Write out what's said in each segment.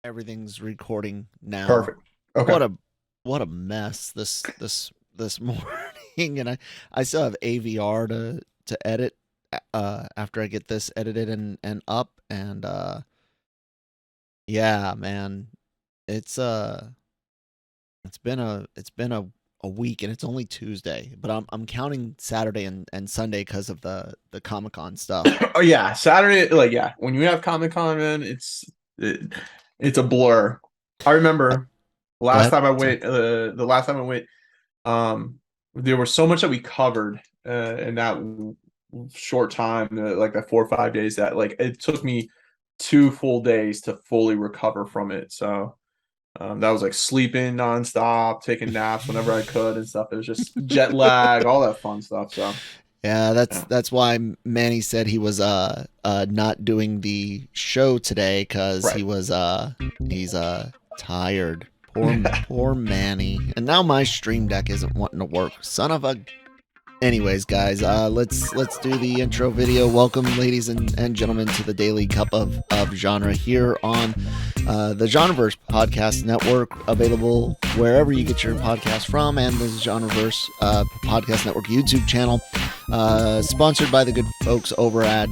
Everything's recording now. Perfect. Okay. What a mess this morning, and I still have AVR to edit after I get this edited and up, and yeah, man, it's it's been a week, and it's only Tuesday, but I'm counting Saturday and Sunday because of the Comic Con stuff. Oh yeah, Saturday. Like yeah, when you have Comic Con, man, it's a blur. I remember Go last ahead. time I Sorry. went. The last time I went, there was so much that we covered in that short time, like the 4 or 5 days that like it took me 2 full days to fully recover from it. So that was like sleeping nonstop, taking naps whenever I could and stuff. It was just jet lag, all that fun stuff. So Yeah, that's yeah. that's why Manny said he was not doing the show today because Right. he's tired. Poor Manny. And now my stream deck isn't wanting to work. Son of a. Anyways, guys, let's do the intro video. Welcome, ladies and gentlemen, to the Daily Cup of Genre here on the Genreverse Podcast Network, available wherever you get your podcast from, and the Genreverse Podcast Network YouTube channel, sponsored by the good folks over at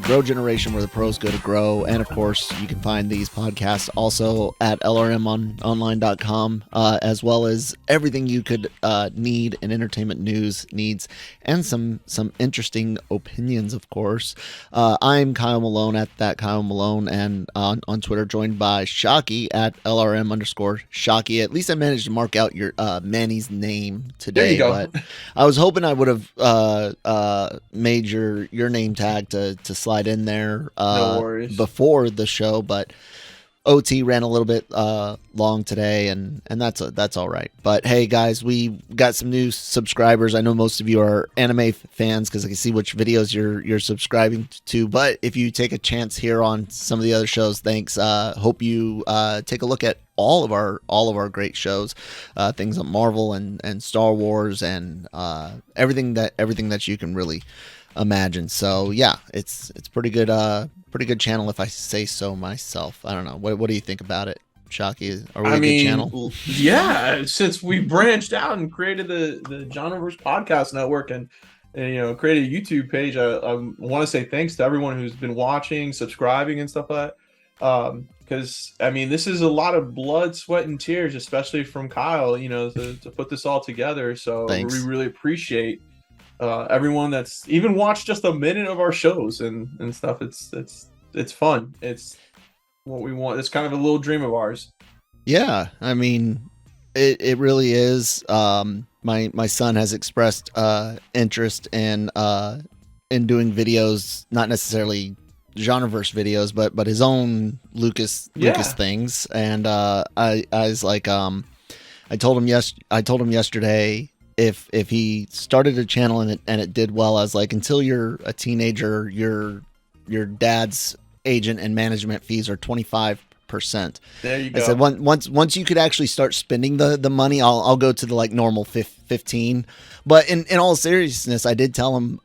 Grow Generation, where the pros go to grow. And of course, you can find these podcasts also at lrmonline.com, as well as everything you could need in entertainment news, needs, and some interesting opinions, of course. I'm Kyle Malone at that Kyle Malone, and on Twitter, joined by Shockey at LRM_Shockey. At least I managed to mark out your Manny's name There you today, go. but I was hoping I would have made your name tag to slide in there No worries. before the show, but OT ran a little bit long today, and that's all right. But hey, guys, we got some new subscribers. I know most of you are anime fans because I can see which videos you're subscribing to. But if you take a chance here on some of the other shows, thanks. Hope you take a look at all of our great shows, things on Marvel and Star Wars and everything that you can really imagine. So yeah, it's pretty good channel if I say so myself. I don't know. What do you think about it, Shockey? Are we I a good mean, channel? yeah, since we branched out and created the Genreverse Podcast Network and created a YouTube page, I want to say thanks to everyone who's been watching, subscribing, and stuff like that. Because I mean, this is a lot of blood, sweat, and tears, especially from Kyle, to put this all together. So we Thanks. really appreciate everyone that's even watched just a minute of our shows and stuff. It's fun. It's what we want. It's kind of a little dream of ours. Yeah, I mean, it really is. My son has expressed interest in doing videos, not necessarily genreverse videos, but his own Lucas Yeah. things. And I was like, I told him yesterday, if he started a channel and it did well, I was like, until you're a teenager, your dad's agent and management fees are 25%. There you I said, go. once you could actually start spending the money, I'll go to the like normal 15. But in all seriousness, I did tell him,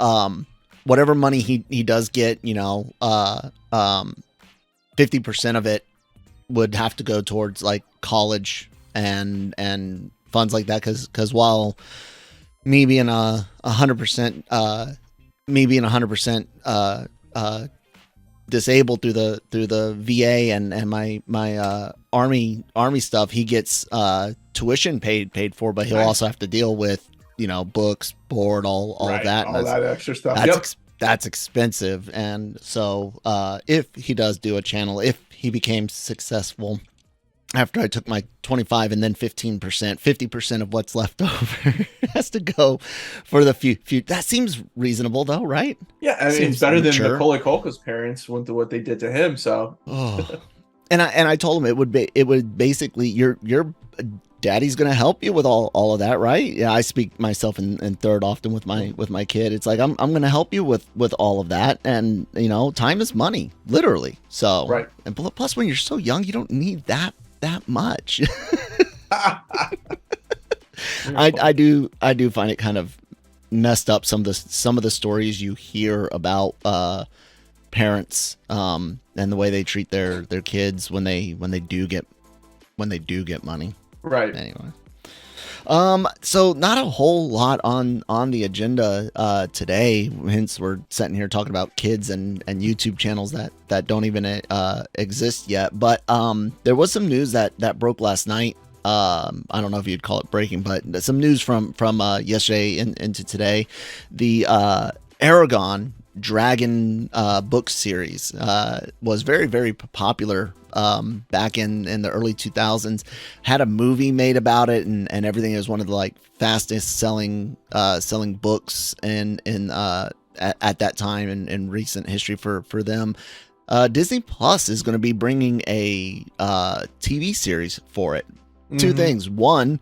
whatever money he does get, 50% of it would have to go towards like college and funds like that, because while me being 100% disabled through the VA and my army stuff, he gets tuition paid for, but he'll Nice. also have to deal with books, board, all of Right. that, and All that extra stuff. Yep. that's expensive. And so if he does do a channel, if he became successful after I took my 25 and then 15%, 50% of what's left over has to go for the few. That seems reasonable though, right? Yeah. I mean, it's Seems better than mature. Macaulay Culkin's parents went to what they did to him. So Oh, and I told him it would basically your daddy's gonna help you with all of that, right? Yeah, I speak myself in third often with my kid. It's like I'm gonna help you with all of that, and time is money, literally. So, right. and plus when you're so young, you don't need that much. I do find it kind of messed up, some of the stories you hear about parents and the way they treat their kids when they do get money. Right. Anyway. So not a whole lot on the agenda today, hence we're sitting here talking about kids and YouTube channels that don't even exist yet. But there was some news that broke last night. I don't know if you'd call it breaking, but some news from yesterday into today. The Eragon Dragon book series was very, very popular back in the early 2000s. Had a movie made about it and everything. It was one of the like fastest selling books in at that time in recent history for them. Disney Plus is going to be bringing a TV series for it. Two things. One,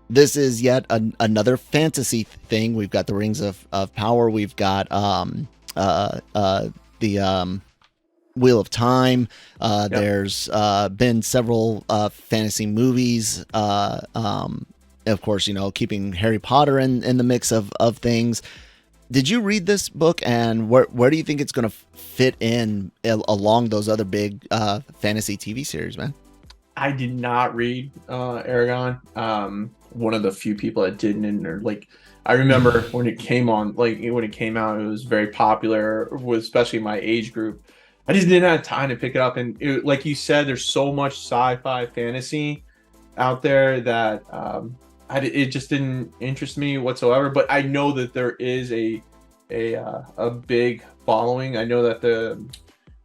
this is yet another fantasy thing. We've got the Rings of Power. We've got the Wheel of Time. Yep. There's been several fantasy movies. Of course, keeping Harry Potter in the mix of things. Did you read this book, and where do you think it's going to fit in along those other big fantasy TV series, man? I did not read Eragon. One of the few people that didn't, or like, I remember when it came out, it was very popular, with especially my age group. I just didn't have time to pick it up, and like you said, there's so much sci-fi fantasy out there that it just didn't interest me whatsoever. But I know that there is a big following. I know that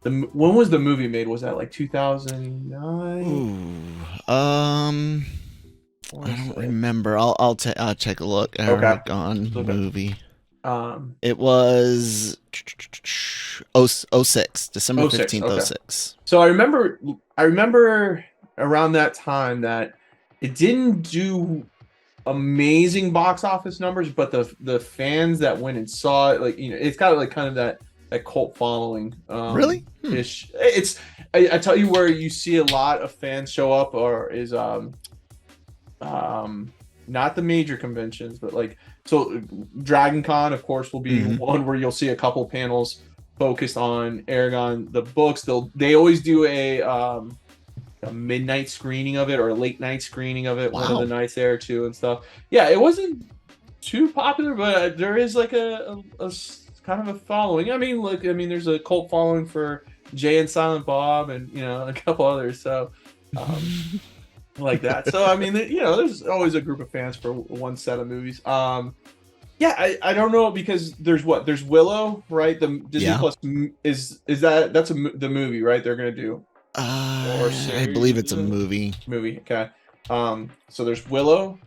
when was the movie made? Was that like 2009? I don't remember. I'll take a look. Eragon movie. It was 06, December 15th, 06. So I remember around that time that it didn't do amazing box office numbers, but the fans that went and saw it, like, it's got like kind of that cult following. Really? Ish. It's I tell you where you see a lot of fans show up is not the major conventions, but like, so Dragon Con, of course, will be one where you'll see a couple panels focused on Eragon, the books. They always do a midnight screening of it, or a late night screening of it. Wow. One of the nights there too and stuff. Yeah, it wasn't too popular, but there is like a kind of a following. I mean, there's a cult following for Jay and Silent Bob, and a couple others. So. Like that. So I mean, there's always a group of fans for one set of movies. I don't know, because there's Willow, right? The Disney Plus is that's the movie, right? They're gonna do. I believe it's a movie. Okay. So there's Willow,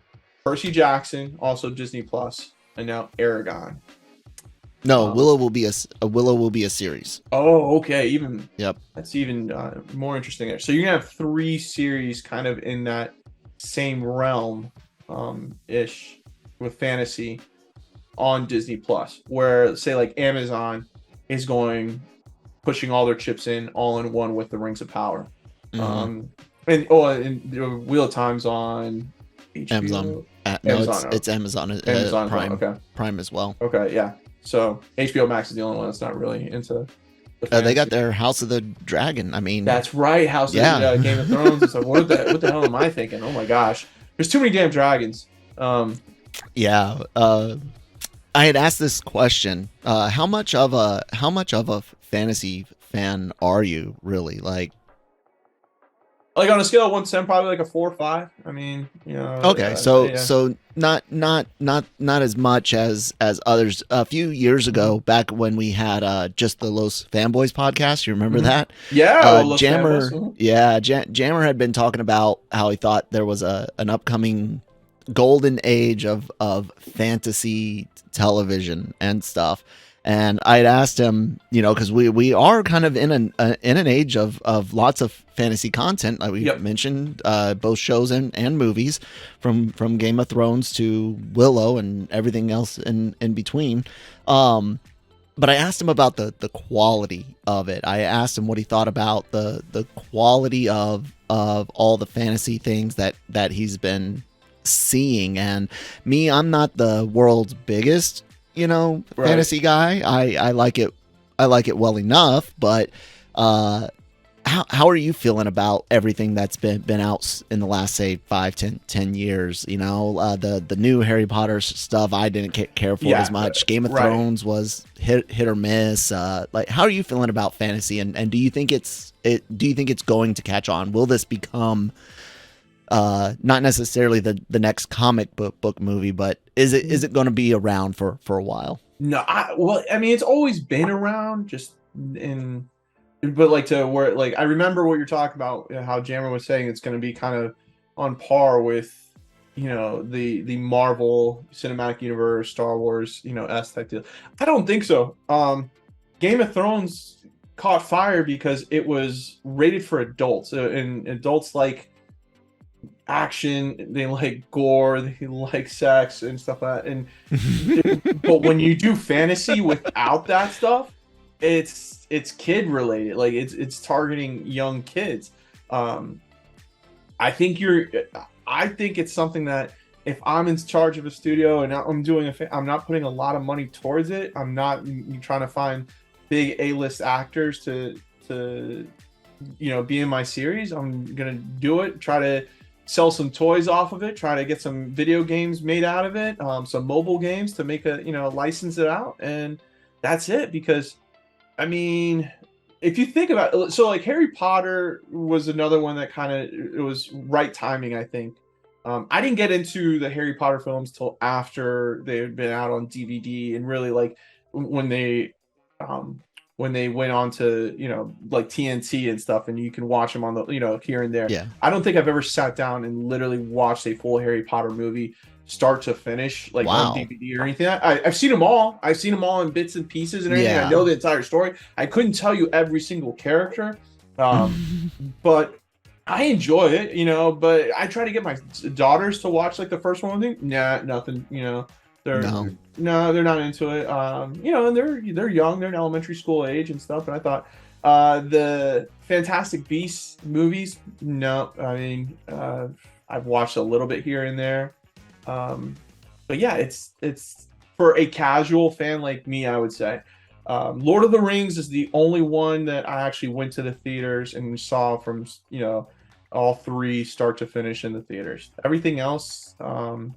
Percy Jackson, also Disney Plus, and now Eragon. No, Willow will be a series. Oh, okay. Yep. That's even more interesting there. So you're gonna have 3 series kind of in that same realm, ish, with fantasy on Disney Plus, where say like Amazon is pushing all their chips in all in one with the Rings of Power, and Wheel of Time's on HBO. Amazon. It's Amazon. Amazon Prime. Okay. Prime as well. Okay, yeah. So HBO Max is the only one that's not really into. They got their House of the Dragon. I mean, that's right, House of the Game of Thrones. It's like, what the hell am I thinking? Oh my gosh, there's too many damn dragons. I had asked this question: how much of a fantasy fan are you really? Like on a scale of 1 to 10, probably like a 4 or 5. I mean, Okay, so not as much as others. A few years ago, back when we had just the Los Fanboys podcast, you remember that? Yeah, Jammer. Yeah, Jammer had been talking about how he thought there was an upcoming golden age of fantasy television and stuff. And I'd asked him, because we are kind of in an age of lots of fantasy content, like we mentioned, both shows and movies, from Game of Thrones to Willow and everything else in between. But I asked him about the quality of it. I asked him what he thought about the quality of all the fantasy things that he's been seeing. And me, I'm not the world's biggest fantasy guy. I like it like it well enough, but how are you feeling about everything that's been out in the last, say, 5-10 years? You know, the new Harry Potter stuff I didn't care for as much. Game of Thrones was hit or miss. Like, how are you feeling about fantasy, and do you think it's going to catch on? Will this become not necessarily the next comic book movie, but is it going to be around for a while? No, I mean, it's always been around, just in. But like to where, like, I remember what you're talking about, how Jammer was saying it's going to be kind of on par with, the Marvel Cinematic Universe, Star Wars, S type deal. I don't think so. Game of Thrones caught fire because it was rated for adults, and adults like action, they like gore, they like sex and stuff like that. And but when you do fantasy without that stuff, it's kid related, like it's targeting young kids. I think it's something that if I'm in charge of a studio and I'm doing I'm not putting a lot of money towards it, I'm not trying to find big A-list actors to be in my series. I'm gonna do it, try to sell some toys off of it, try to get some video games made out of it, some mobile games to make license it out, and that's it. Because I mean, if you think about it, so like Harry Potter was another one that it was right timing, I think. I didn't get into the Harry Potter films till after they had been out on DVD, and really like when they went on to like TNT and stuff, and you can watch them on the here and there. Yeah. I don't think I've ever sat down and literally watched a full Harry Potter movie start to finish, like on DVD or anything. I've seen them all. I've seen them all in bits and pieces and everything. Yeah. I know the entire story. I couldn't tell you every single character, but I enjoy it, but I try to get my daughters to watch like the first one. I think, nah, nothing, they're they're not into it. And they're young, they're in elementary school age and stuff. And I thought the Fantastic Beasts movies, no, I mean, I've watched a little bit here and there. But yeah, it's for a casual fan like me, I would say. Lord of the Rings is the only one that I actually went to the theaters and saw from, all three start to finish in the theaters. Everything else, I've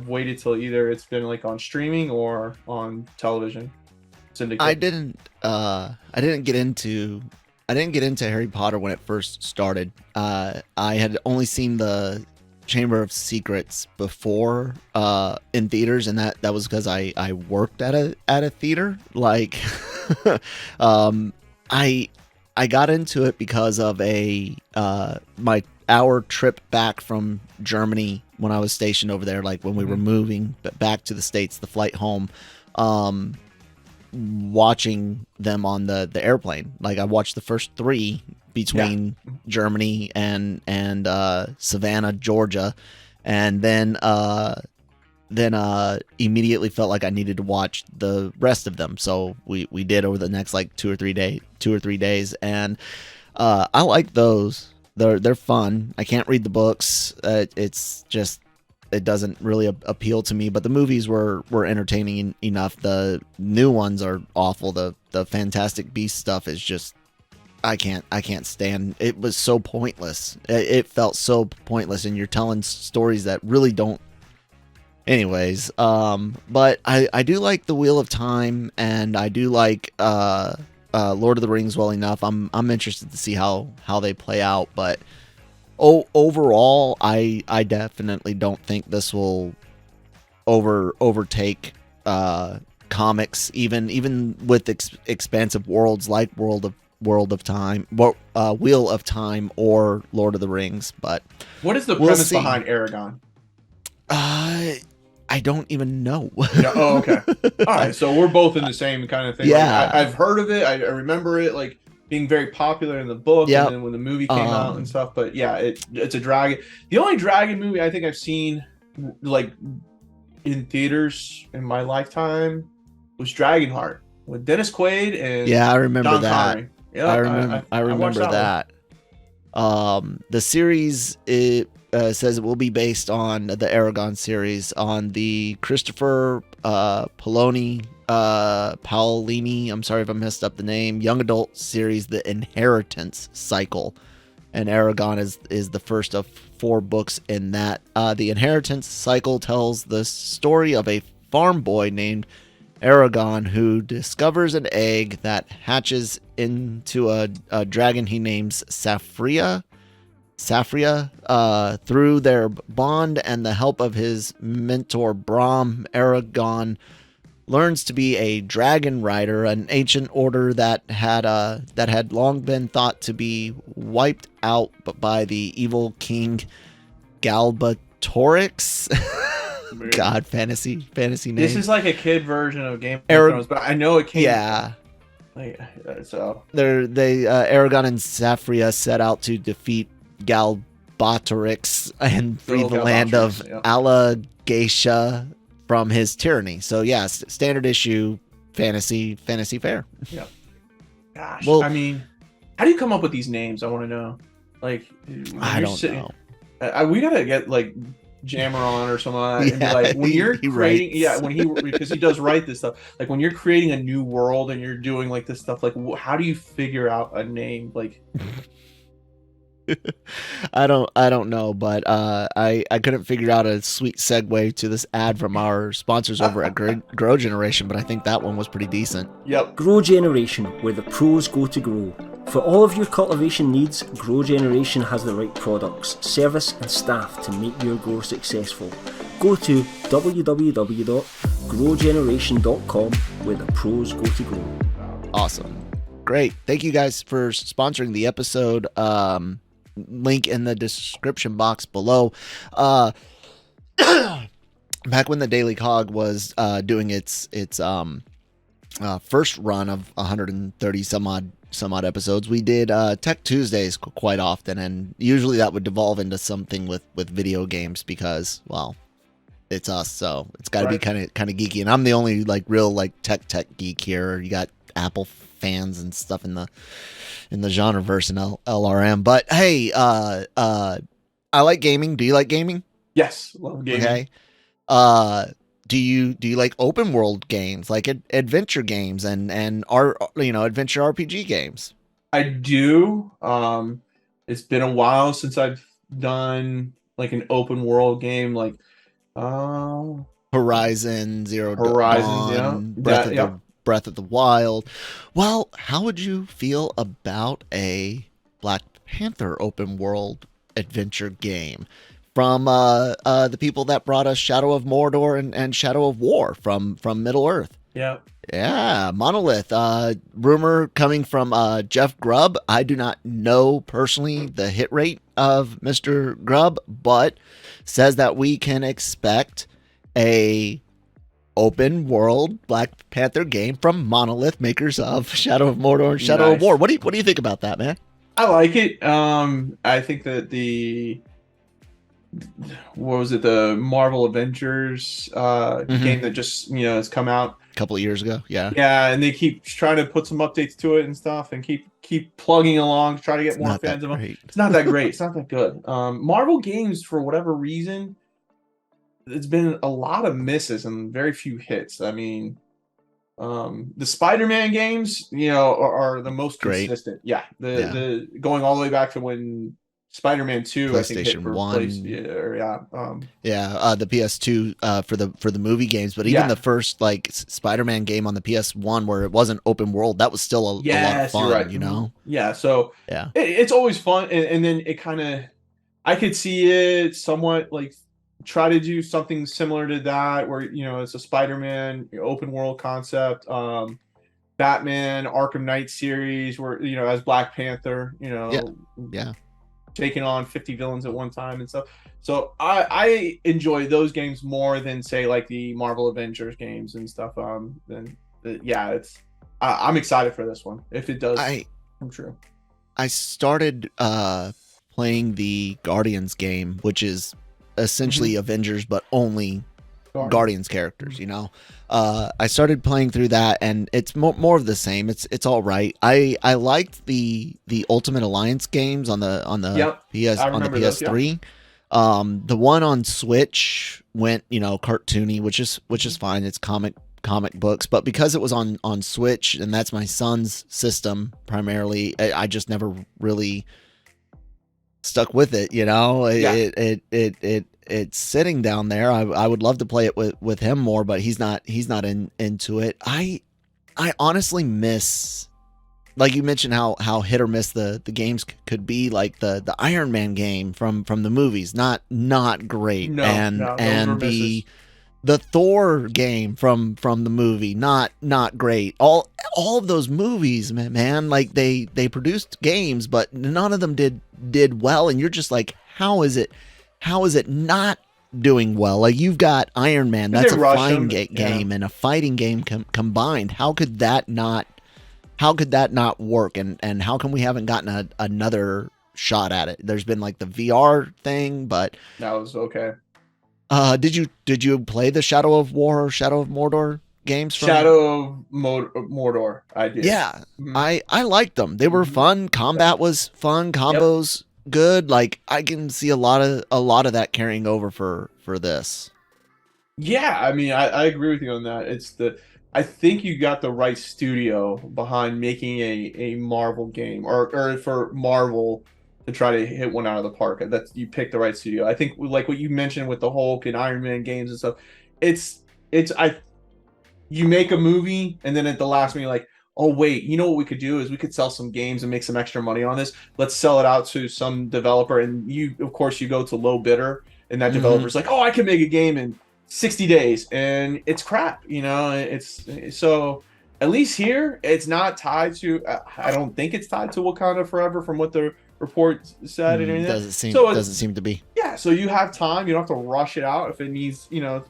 waited till either it's been like on streaming or on television. Syndicate. I didn't get into Harry Potter when it first started. I had only seen the Chamber of Secrets before in theaters, and that was because I worked at a theater. Like I got into it because of our trip back from Germany when I was stationed over there, like when we were moving back to the States, the flight home, watching them on the airplane. Like I watched the first three between Germany and Savannah, Georgia, and then immediately felt like I needed to watch the rest of them. So we did over the next like 2 or 3 days, and I like those. They're fun. I can't read the books. It's just, it doesn't really appeal to me. But the movies were entertaining enough. The new ones are awful. The Fantastic Beasts stuff is just, I can't stand. It was so pointless. It felt so pointless, and you're telling stories that really don't. Anyways, but I do like the Wheel of Time, and I do like Lord of the Rings well enough. I'm interested to see how they play out, but overall, I definitely don't think this will overtake comics, even with expansive worlds like Wheel of Time, or Lord of the Rings. But what is the premise behind Eragon? I don't even know. Yeah, oh, okay. All right, so we're both in the same kind of thing. Yeah, like, I've heard of it. I remember it like being very popular in the book, and then when the movie came out and stuff. But yeah, it's a dragon. The only dragon movie I think I've seen like in theaters in my lifetime was Dragonheart with Dennis Quaid and I remember John that. Connery. Yeah, I remember that. The series says it will be based on the Eragon series, on the Christopher Poloni Paolini, I'm sorry if I messed up the name, young adult series, The Inheritance Cycle. And Eragon is the first of 4 books in that. The Inheritance Cycle tells the story of a farm boy named Eragon who discovers an egg that hatches into a dragon he names Saphria. Through their bond and the help of his mentor Brahm, Eragon learns to be a dragon rider, an ancient order that had long been thought to be wiped out by the evil king Galbatorix. God, fantasy name. This is like a kid version of Game of Thrones, but I know it came. Yeah. So Eragon and Saphria set out to defeat Galbatorix and free the land of Alagacia from his tyranny. So yeah, standard issue fantasy fare. Yeah. Gosh, well, I mean, how do you come up with these names? I want to know. Like, I don't know. We gotta get like Jammer on or someone and be like, when you're creating, because he does write this stuff. Like when you're creating a new world and you're doing like this stuff, like how do you figure out a name? Like, I don't know, but I couldn't figure out a sweet segue to this ad from our sponsors over at Grow Generation, but I think that one was pretty decent. Yep. Grow Generation, where the pros go to grow. For all of your cultivation needs, Grow Generation has the right products, service and staff to make your grow successful. Go to www.growgeneration.com, where the pros go to grow. Awesome. Great. Thank you guys for sponsoring the episode. Link in the description box below. Back when the Daily COG was doing its first run of 130 some odd episodes, we did Tech Tuesdays quite often, and usually that would devolve into something with video games because, well, it's us, so it's got to be kind of geeky, and I'm the only like real like tech geek here. You got Apple fans and stuff in the genreverse and LRM, but hey, I like gaming. Do you like gaming? Yes, love gaming. Okay. Do you like open world games, like adventure games and adventure RPG games? I do. It's been a while since I've done like an open world game, like Horizon Zero Dawn, Breath of the Wild. Well, how would you feel about a Black Panther open world adventure game from the people that brought us Shadow of Mordor and Shadow of War from Middle Earth? Yeah, Monolith. Rumor coming from Jeff Grubb. I do not know personally the hit rate of Mr. Grubb, but says that we can expect a open world Black Panther game from Monolith, makers of Shadow of Mordor and Shadow of War. What do you think about that, man? I like it. I think that the Marvel Avengers game that just has come out a couple of years ago. Yeah, and they keep trying to put some updates to it and stuff, and keep plugging along to try to get more fans of them. It's not that great. It's not that good. Marvel games, for whatever reason, it's been a lot of misses and very few hits. I mean, the Spider-Man games, are the most consistent. Yeah, the going all the way back to when Spider-Man 2, I think, hit for 1. The PS2 for the movie games, but even the first like Spider-Man game on the PS1 where it wasn't open world, that was still a lot of fun. Right. Yeah, so it's always fun, and then it kind of, I could see it somewhat like try to do something similar to that, where it's a Spider-Man open world concept. Batman Arkham Knight series, where as Black Panther, taking on 50 villains at one time and stuff. So I enjoy those games more than say like the Marvel Avengers games and stuff. I'm excited for this one if it does come true. I started playing the Guardians game, which is essentially Avengers but only Guardians characters. I started playing through that, and it's more of the same. It's all right. I liked the Ultimate Alliance games on the PS3. The one on Switch went cartoony, which is fine. It's comic comic books, but because it was on Switch and that's my son's system primarily, I just never really stuck with it. You know, it's sitting down there. I would love to play it with him more, but he's not into it. I honestly miss, like you mentioned, how hit or miss the games could be. Like the Iron Man game from the movies, not great. And the Thor game from the movie, not great. All of those movies, man, like they produced games, but none of them did well. And you're just like, how is it not doing well? Like, you've got Iron Man, that's a fighting game and a fighting game combined. How could that not work? And how come we haven't gotten another shot at it? There's been like the VR thing, but that was okay. Did you play the Shadow of War or Shadow of Mordor games? Shadow of Mordor, I did. Yeah, I liked them. They were fun. Combat was fun. Combos good. Like, I can see a lot of that carrying over for this. Yeah, I mean, I agree with you on that. I think you got the right studio behind making a Marvel game, or for Marvel to try to hit one out of the park. You picked the right studio. I think, like what you mentioned with the Hulk and Iron Man games and stuff, you make a movie and then at the last minute you're like, oh wait, you know what we could do is we could sell some games and make some extra money on this. Let's sell it out to some developer, and you go to low bidder, and that developer's like, oh, I can make a game in 60 days, and it's crap, you know. It's so, at least here it's not tied to, I don't think it's tied to Wakanda Forever from what the report said. And doesn't seem to be. Yeah, so you have time. You don't have to rush it out if it needs, you know,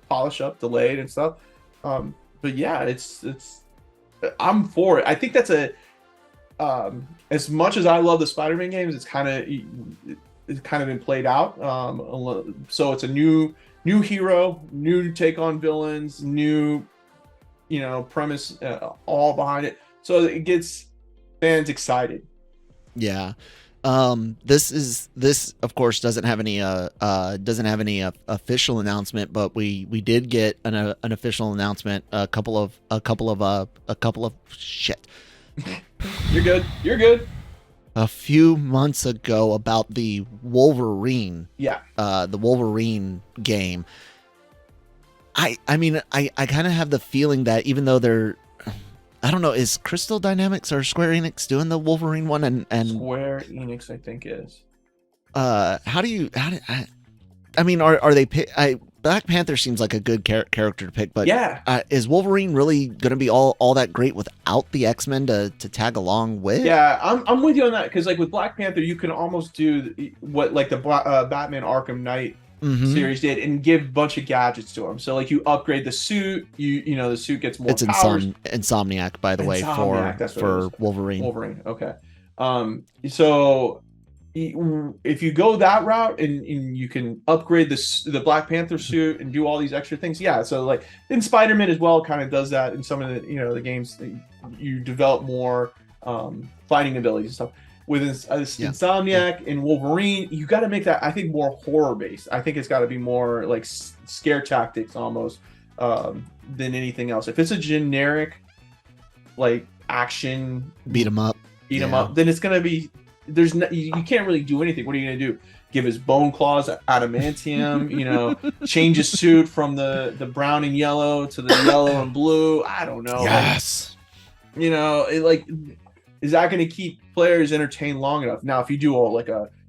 polish up, delayed and stuff. But yeah, it's I'm for it. I think that's as much as I love the Spider-Man games, it's kind of been played out. So it's a new hero, new take on villains, new, you know, premise, all behind it. So it gets fans excited. Yeah. This of course doesn't have any official announcement, but we did get an official announcement a couple of shit. You're good. A few months ago about the Wolverine. Yeah. The Wolverine game. I mean, I kind of have the feeling that even though they're, I don't know, is Crystal Dynamics or Square Enix doing the Wolverine one? And Square Enix, I think, is. I mean, are they Black Panther seems like a good character to pick, but yeah, is Wolverine really going to be all that great without the X-Men to tag along with? Yeah, I'm with you on that, because like with Black Panther, you can almost do what like the Batman Arkham Knight series did, and give a bunch of gadgets to him. So like you upgrade the suit, you know, the suit gets more powers. Insomniac, by the way, for Wolverine. Wolverine, okay. So if you go that route and you can upgrade the Black Panther suit and do all these extra things, yeah. So like in Spider-Man as well, kind of does that in some of the, you know, the games. You develop more fighting abilities and stuff. With Insomniac and Wolverine, you got to make that, I think, more horror based. I think it's got to be more like scare tactics almost than anything else. If it's a generic like action beat 'em up, then it's gonna be, you can't really do anything. What are you gonna do? Give his bone claws adamantium? You know, change his suit from the brown and yellow to the yellow and blue? I don't know. Yes. Like, you know, is that going to keep players entertained long enough? Now, if you do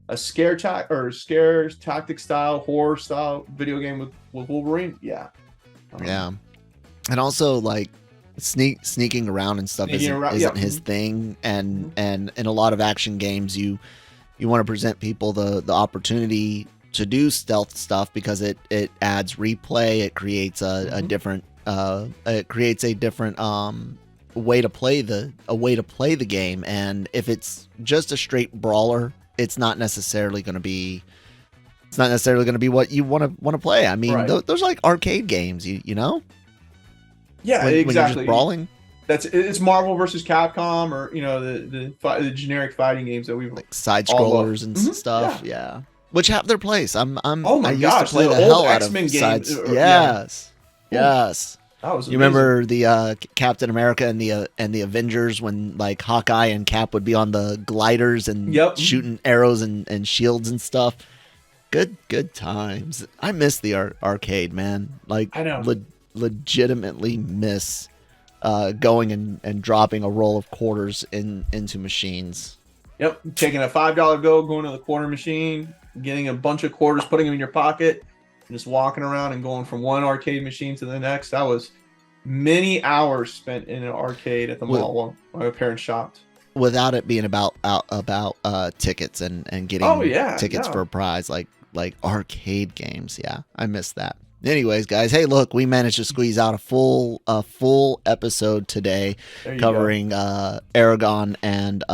a scare tactic style, horror style video game with Wolverine, yeah. Yeah. And also like sneaking around and stuff isn't his thing. And in a lot of action games, you want to present people the opportunity to do stealth stuff because it adds replay. It creates a different way to play the game. And if it's just a straight brawler, it's not necessarily going to be what you want to play. I mean, those are like arcade games, you know. Yeah, when exactly. You're just brawling. It's Marvel versus Capcom, or you know the generic fighting games that we've like side scrollers and stuff. Yeah, which have their place. Oh my I used gosh, to play the hell out of X-Men sides. games. Yes. That was You amazing. remember the Captain America and the Avengers when like Hawkeye and Cap would be on the gliders and Yep. shooting arrows and shields and stuff. Good times. I miss the arcade, man. Like I know. legitimately miss going and dropping a roll of quarters into machines. Yep, taking a $5 bill, going to the quarter machine, getting a bunch of quarters, putting them in your pocket, and just walking around and going from one arcade machine to the next. That was many hours spent in an arcade at the mall while my parents shopped. Without it being about tickets and getting tickets for a prize like arcade games. Yeah, I miss that. Anyways, guys, hey, look, we managed to squeeze out a full episode today covering Eragon and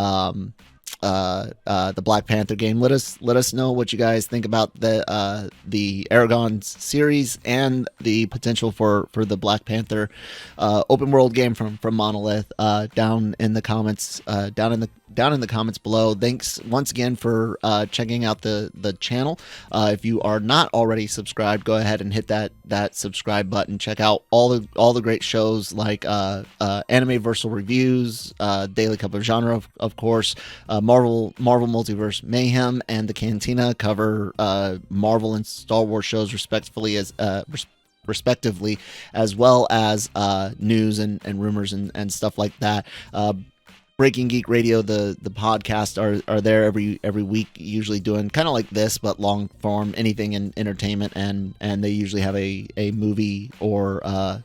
the Black Panther game. Let us know what you guys think about the Eragon series and the potential for the Black Panther open world game from Monolith down in the comments down in the comments below. Thanks once again for checking out the channel. If you are not already subscribed, go ahead and hit that subscribe button. Check out all the great shows like Anime-Versal Reviews, Daily Cup of Genre, of course, Marvel Multiverse Mayhem, and the Cantina cover Marvel and Star Wars shows respectively, as well as news and rumors and stuff like that. Breaking Geek Radio, the podcast are there every week, usually doing kind of like this, but long form, anything in entertainment, and they usually have a movie or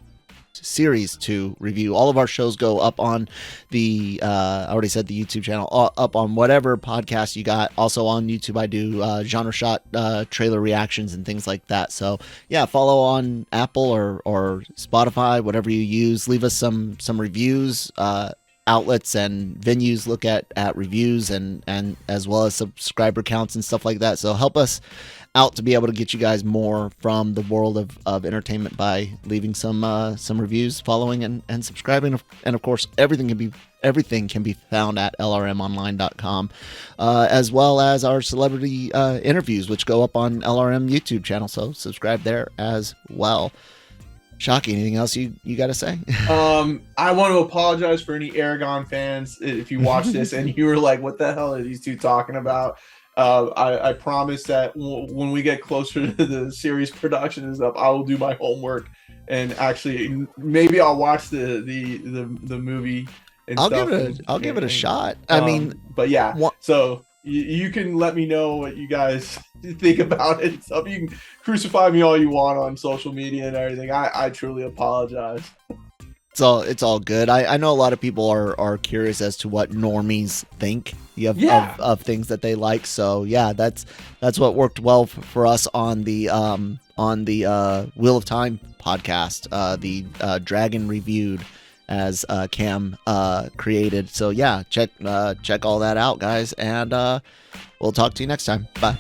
series to review. All of our shows go up on the I already said the YouTube channel, up on whatever podcast you got. Also on YouTube, I do genre shot trailer reactions and things like that. So yeah, follow on Apple or Spotify, whatever you use. Leave us some reviews. Outlets and venues look at reviews and as well as subscriber counts and stuff like that. So help us out to be able to get you guys more from the world of entertainment by leaving some reviews, following and subscribing, and of course everything can be found at lrmonline.com, as well as our celebrity interviews, which go up on LRM YouTube channel. So subscribe there as well. Shockey, anything else you got to say? I want to apologize for any Eragon fans if you watch this and you were like, what the hell are these two talking about? I promise that when we get closer to the series production is up, I will do my homework and actually maybe I'll watch the movie and I'll stuff. give it a shot. I mean, but yeah, so you can let me know what you guys think about it. So you can crucify me all you want on social media and everything. I truly apologize. It's all good. I know a lot of people are curious as to what normies think of things that they like. So yeah, that's what worked well for us on the Wheel of Time podcast, the Dragon Reviewed, as Cam created. So yeah, check all that out, guys, and we'll talk to you next time. Bye.